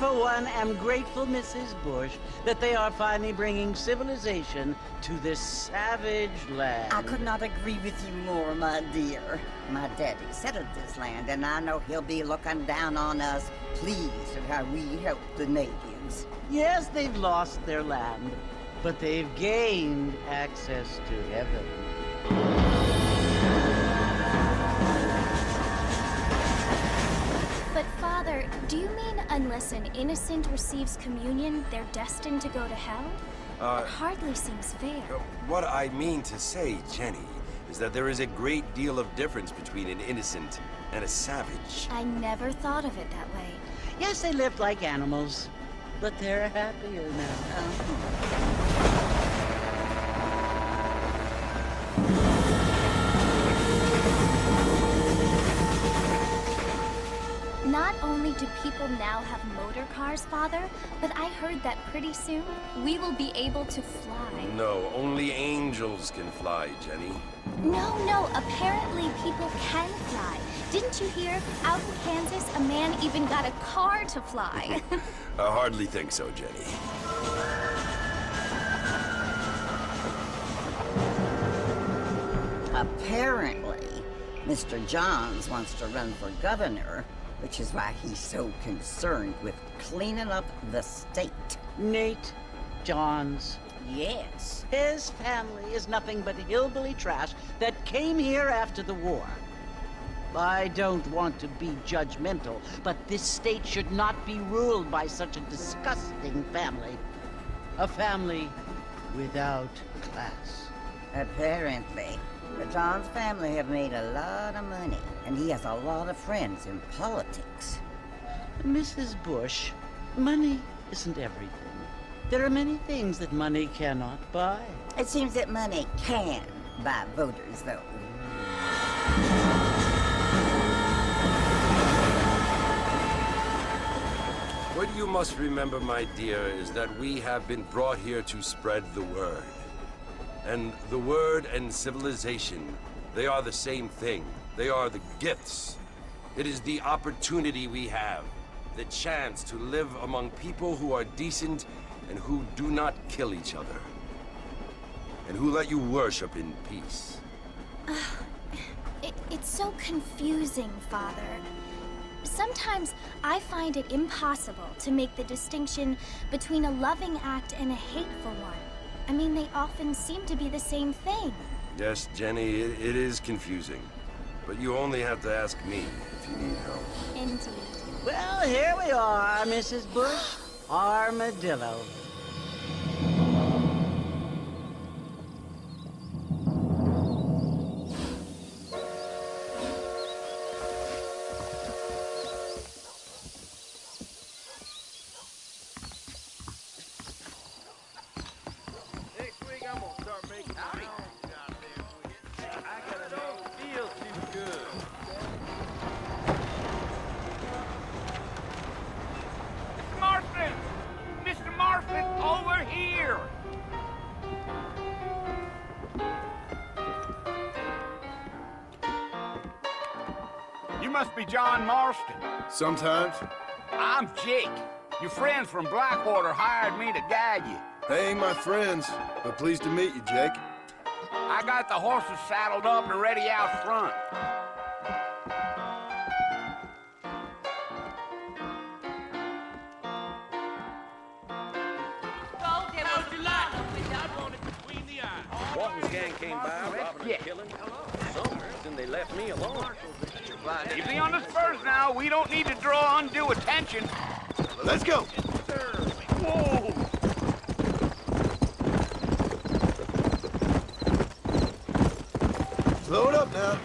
for one, am grateful, Mrs. Bush, that they are finally bringing civilization to this savage land. I could not agree with you more, my dear. My daddy settled this land, and I know he'll be looking down on us, pleased at how we help the natives. Yes, they've lost their land, but they've gained access to heaven. But Father, do you mean unless an innocent receives communion, they're destined to go to hell? That hardly seems fair. What I mean to say, Jenny, is that there is a great deal of difference between an innocent and a savage. I never thought of it that way. Yes, they lived like animals, but they're happier now. Not only do people now have motor cars, Father, but I heard that pretty soon we will be able to fly. No, only angels can fly, Jenny. No, apparently people can fly. Didn't you hear? Out in Kansas, a man even got a car to fly. I hardly think so, Jenny. Apparently, Mr. Johns wants to run for governor, which is why he's so concerned with cleaning up the state. Nate Johns. Yes. His family is nothing but hillbilly trash that came here after the war. I don't want to be judgmental, but this state should not be ruled by such a disgusting family. A family without class. Apparently. The Johns family have made a lot of money, and he has a lot of friends in politics. Mrs. Bush, money isn't everything. There are many things that money cannot buy. It seems that money can buy voters, though. What you must remember, my dear, is that we have been brought here to spread the word. And the word and civilization, they are the same thing. They are the gifts. It is the opportunity we have, the chance to live among people who are decent and who do not kill each other. And who let you worship in peace. It's so confusing, Father. Sometimes I find it impossible to make the distinction between a loving act and a hateful one. I mean, they often seem to be the same thing. Yes, Jenny, it is confusing. But you only have to ask me if you need help. Indeed. Well, here we are, Mrs. Bush. Armadillo. Must be John Marston. Sometimes. I'm Jake. Your friends from Blackwater hired me to guide you. They ain't my friends, but pleased to meet you, Jake. I got the horses saddled up and ready out front. Walton's gang came by, robbing and killing. Some reason they left me alone. Easy on us first now. We don't need to draw undue attention. Let's go. Whoa! Slow it up now.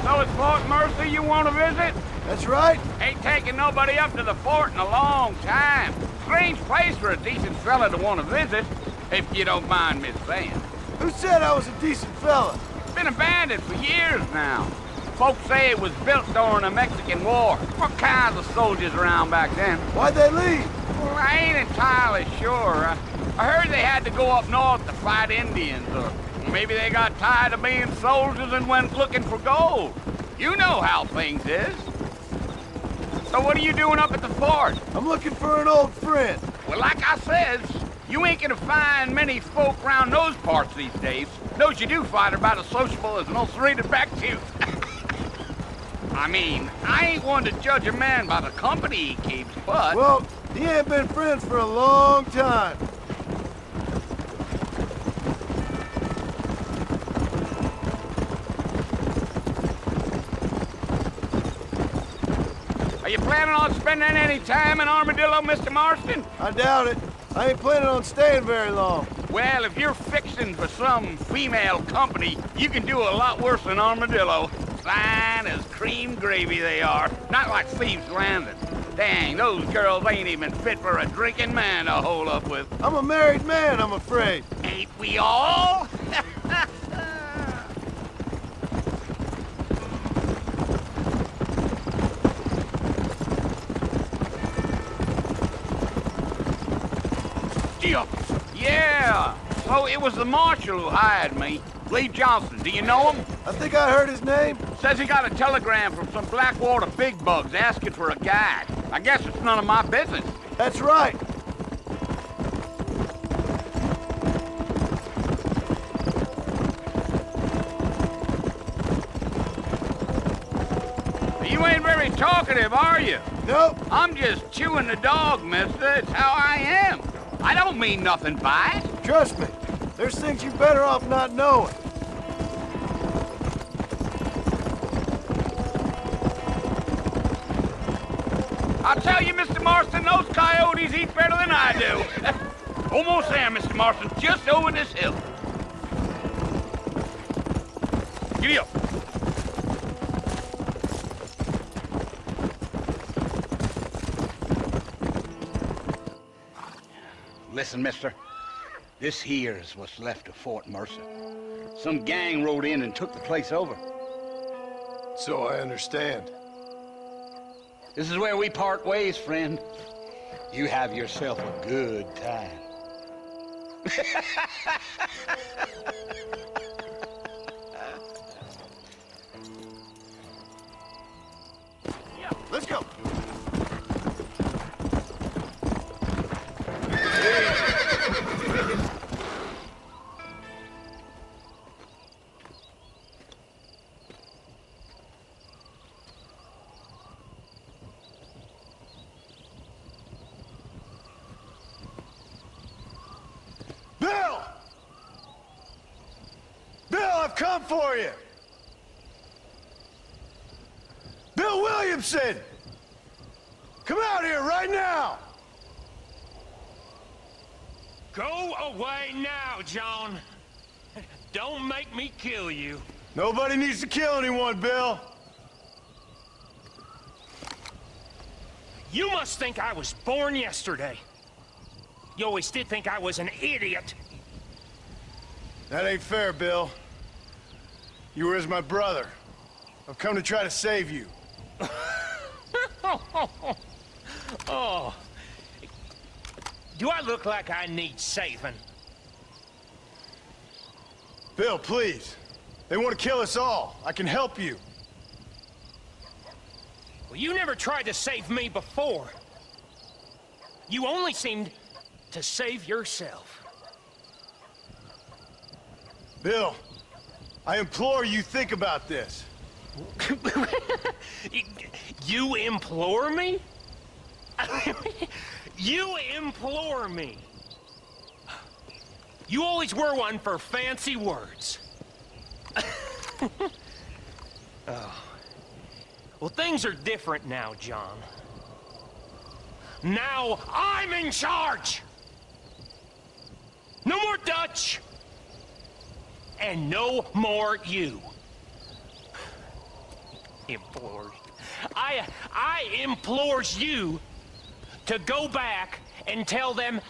So it's Fort Mercy you want to visit? That's right. Ain't taking nobody up to the fort in a long time. Strange place for a decent fella to want to visit, if you don't mind me saying. Who said I was a decent fella? It's been abandoned for years now. Folks say it was built during the Mexican War. What kinds of soldiers around back then? Why'd they leave? Well, I ain't entirely sure. I heard they had to go up north to fight Indians, or maybe they got tired of being soldiers and went looking for gold. You know how things is. So what are you doing up at the fort? I'm looking for an old friend. Well, like I says, you ain't gonna find many folk around those parts these days. Those you do find are about as sociable as an ulcerated back tooth. I mean, I ain't one to judge a man by the company he keeps, but... Well, he ain't been friends for a long time. Are you planning on spending any time in Armadillo, Mr. Marston? I doubt it. I ain't planning on staying very long. Well, if you're fixing for some female company, you can do a lot worse than Armadillo. Fine as cream gravy they are. Not like Thieves' Landing. Dang, those girls ain't even fit for a drinking man to hole up with. I'm a married man, I'm afraid. Ain't we all? Yeah, so it was the marshal who hired me. Lee Johnson, do you know him? I think I heard his name. Says he got a telegram from some Blackwater big bugs asking for a guide. I guess it's none of my business. That's right. You ain't very talkative, are you? Nope. I'm just chewing the dog, mister. It's how I am. I don't mean nothing by it. Trust me. There's things you're better off not knowing. I'll tell you, Mr. Marston, those coyotes eat better than I do. Almost there, Mr. Marston. Just over this hill. Giddy up. Listen, mister. This here is what's left of Fort Mercer. Some gang rode in and took the place over. So I understand. This is where we part ways, friend. You have yourself a good time. Let's go. Bill! Bill, I've come for you! Bill Williamson! Come out here right now! Go away now, John. Don't make me kill you. Nobody needs to kill anyone, Bill. You must think I was born yesterday. You always did think I was an idiot. That ain't fair, Bill. You were as my brother. I've come to try to save you. Oh. Do I look like I need saving? Bill, please. They want to kill us all. I can help you. Well, you never tried to save me before. You only seemed to save yourself. Bill, I implore you think about this. You implore me? You implore me. You always were one for fancy words. Oh. Well, things are different now, John. Now I'm in charge! No more Dutch! And no more you. Implores. I implores you to go back and tell them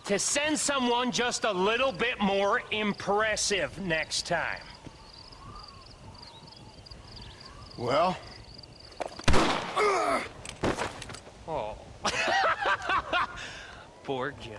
to send someone just a little bit more impressive next time. Well? Oh. Poor John.